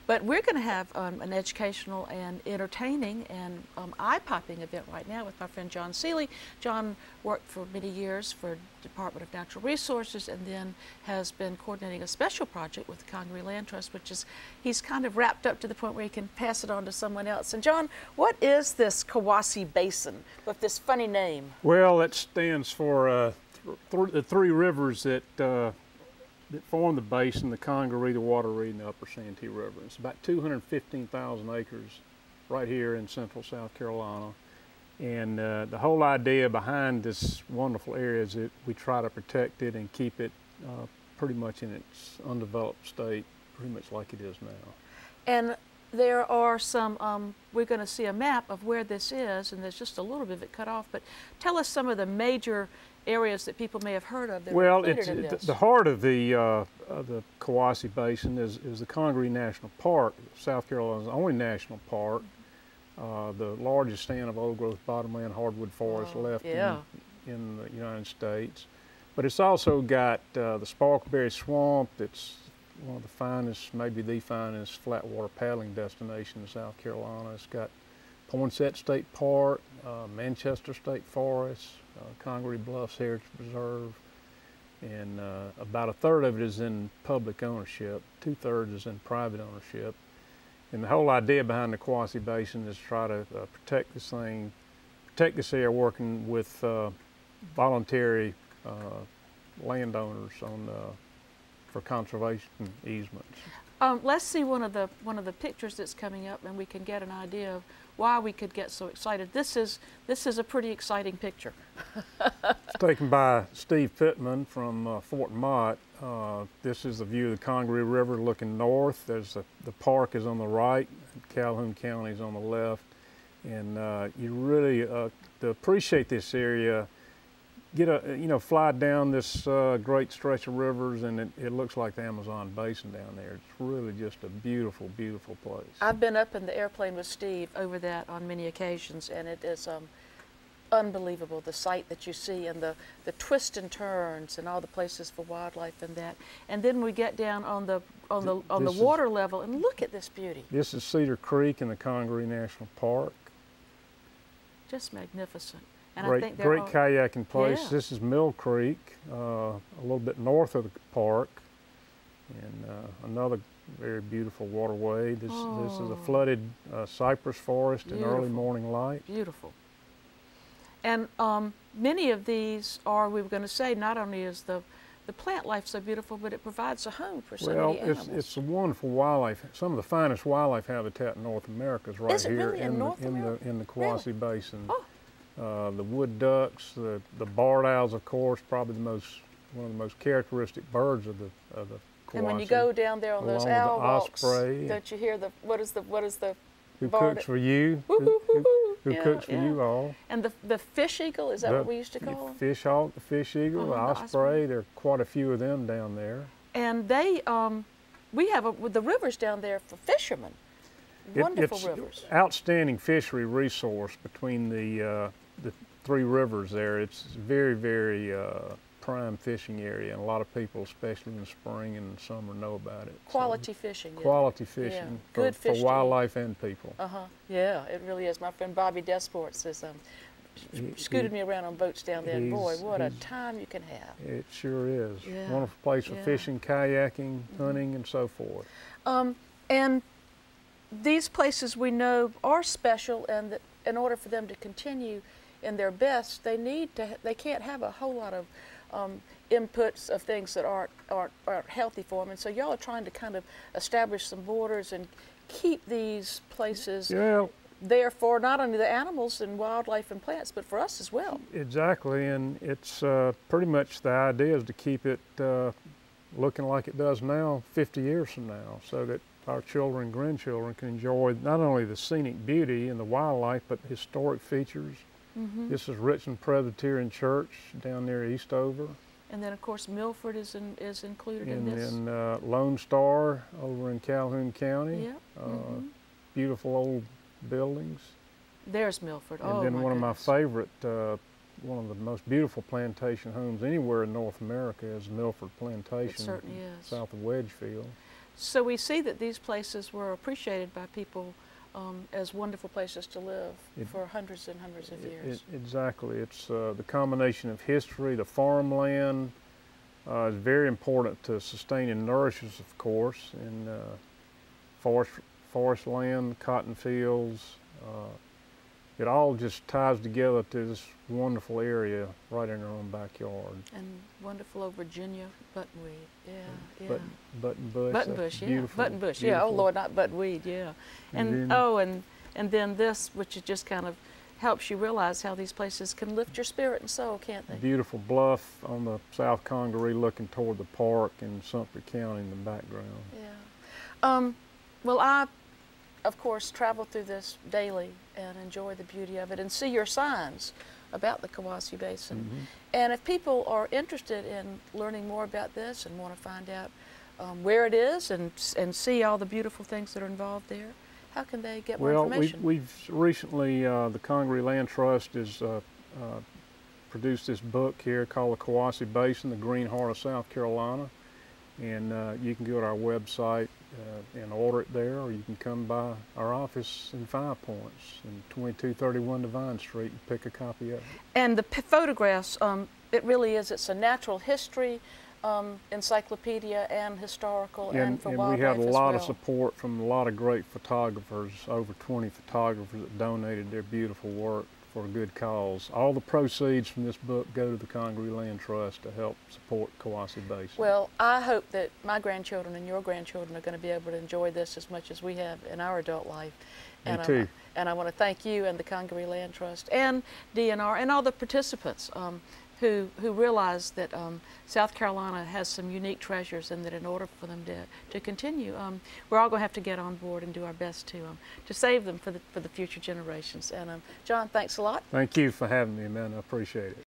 But we're going to have an educational and entertaining and eye-popping event right now with my friend John Seeley. John worked for many years for Department of Natural Resources and then has been coordinating a special project with the Congaree Land Trust, which is, he's kind of wrapped up to the point where he can pass it on to someone else. And John, what is this Cowasee Basin with this funny name? Well, it stands for the three rivers that form the basin: the Congaree, the Wateree, and the Upper Santee River. It's about 215,000 acres right here in central South Carolina. And the whole idea behind this wonderful area is that we try to protect it and keep it pretty much in its undeveloped state, pretty much like it is now. And there are some, we're going to see a map of where this is, and there's just a little bit of it cut off, but tell us some of the major areas that people may have heard of that well, are included in this. The heart of the Cowasee Basin is the Congaree National Park, South Carolina's only national park. The largest stand of old-growth bottomland hardwood forest left in the United States. But it's also got the Sparkleberry Swamp. It's one of the finest, maybe the finest, flatwater paddling destination in South Carolina. It's got Poinsett State Park, Manchester State Forest, Congaree Bluffs Heritage Preserve, and about a third of it is in public ownership. 2/3 is in private ownership. And the whole idea behind the Cowasee Basin is to try to protect this thing, protect this area, working with voluntary landowners for conservation easements. Let's see one of the pictures that's coming up, and we can get an idea of why we could get so excited. This is a pretty exciting picture. It's taken by Steve Pittman from Fort Mott. This is the view of the Congaree River looking north. There's the park is on the right, Calhoun County is on the left, and you really to appreciate this area, fly down this great stretch of rivers, and it looks like the Amazon Basin down there. It's really just a beautiful, beautiful place. I've been up in the airplane with Steve over that on many occasions, and it is unbelievable, the sight that you see and the twists and turns and all the places for wildlife and that. And then we get down on the water level, and look at this beauty. This is Cedar Creek in the Congaree National Park. Just magnificent. And great, I think great kayaking place. Yeah. This is Mill Creek, a little bit north of the park, and another very beautiful waterway. This is a flooded cypress forest in early morning light. Beautiful. And many of these are, we were going to say, not only is the plant life so beautiful, but it provides a home for so many animals. It's a wonderful wildlife. Some of the finest wildlife habitat in North America is right here really in the Cowasee Really? Basin. Oh. The wood ducks, the barred owls, of course, probably one of the most characteristic birds of the Cowasee. And when you go down there on those owl walks, osprey, don't you hear what is the who cooks for you? Who cooks for you all? And the fish eagle, is that what we used to call them? Fish hawk, the fish eagle, the osprey. There are quite a few of them down there. And they, we have the rivers down there for fishermen. Wonderful rivers. Outstanding fishery resource between the three rivers there. It's very, very prime fishing area, and a lot of people, especially in the spring and summer, know about it. Quality fishing. Quality fishing for wildlife and people. Yeah, it really is. My friend Bobby Desports says, scooted me around on boats down there, and boy, what a time you can have. It sure is. Yeah. Wonderful place for fishing, kayaking, hunting, and so forth. And these places we know are special, and that in order for them to continue in their best, they can't have a whole lot of inputs of things that aren't healthy for them. And so y'all are trying to kind of establish some borders and keep these places there for not only the animals and wildlife and plants, but for us as well. Exactly, and it's pretty much the idea is to keep it looking like it does now 50 years from now, so that our children and grandchildren can enjoy not only the scenic beauty and the wildlife, but historic features. This is Richland Presbyterian Church down near Eastover. And then, of course, Milford is included in this. And Lone Star over in Calhoun County. Beautiful old buildings. There's Milford. And then one of my favorite, one of the most beautiful plantation homes anywhere in North America is Milford Plantation. It certainly is. South of Wedgefield. So we see that these places were appreciated by people as wonderful places to live for hundreds and hundreds of years. Exactly. It's the combination of history, the farmland is very important to sustain and nourish us, of course, and forest land, cotton fields. It all just ties together to this wonderful area right in our own backyard. And wonderful old Virginia buttonweed, yeah. Buttonbush. Buttonbush, yeah. Beautiful, Buttonbush, beautiful. yeah. Oh Lord, not buttonweed, yeah. And then this, which is just kind of helps you realize how these places can lift your spirit and soul, can't they? Beautiful bluff on the South Congaree looking toward the park and Sumter County in the background. Yeah. Well, I, of course, travel through this daily and enjoy the beauty of it and see your signs about the Cowasee Basin. Mm-hmm. And if people are interested in learning more about this and want to find out where it is and see all the beautiful things that are involved there, how can they get more information? Well, we've recently, the Congaree Land Trust has produced this book here called The Cowasee Basin, the Green Heart of South Carolina. And you can go to our website and order it there, or you can come by our office in Five Points in 2231 Devine Street and pick a copy of it. And the photographs, it really is, it's a natural history encyclopedia and historical and for wildlife as well. And we had a lot of support from a lot of great photographers, over 20 photographers that donated their beautiful work for a good cause. All the proceeds from this book go to the Congaree Land Trust to help support Cowasee Basin. Well, I hope that my grandchildren and your grandchildren are going to be able to enjoy this as much as we have in our adult life. Me too. And I want to thank you and the Congaree Land Trust and DNR and all the participants who realize that South Carolina has some unique treasures, and that in order for them to continue, we're all going to have to get on board and do our best to save them for the future generations. And John, thanks a lot. Thank you for having me, man. I appreciate it.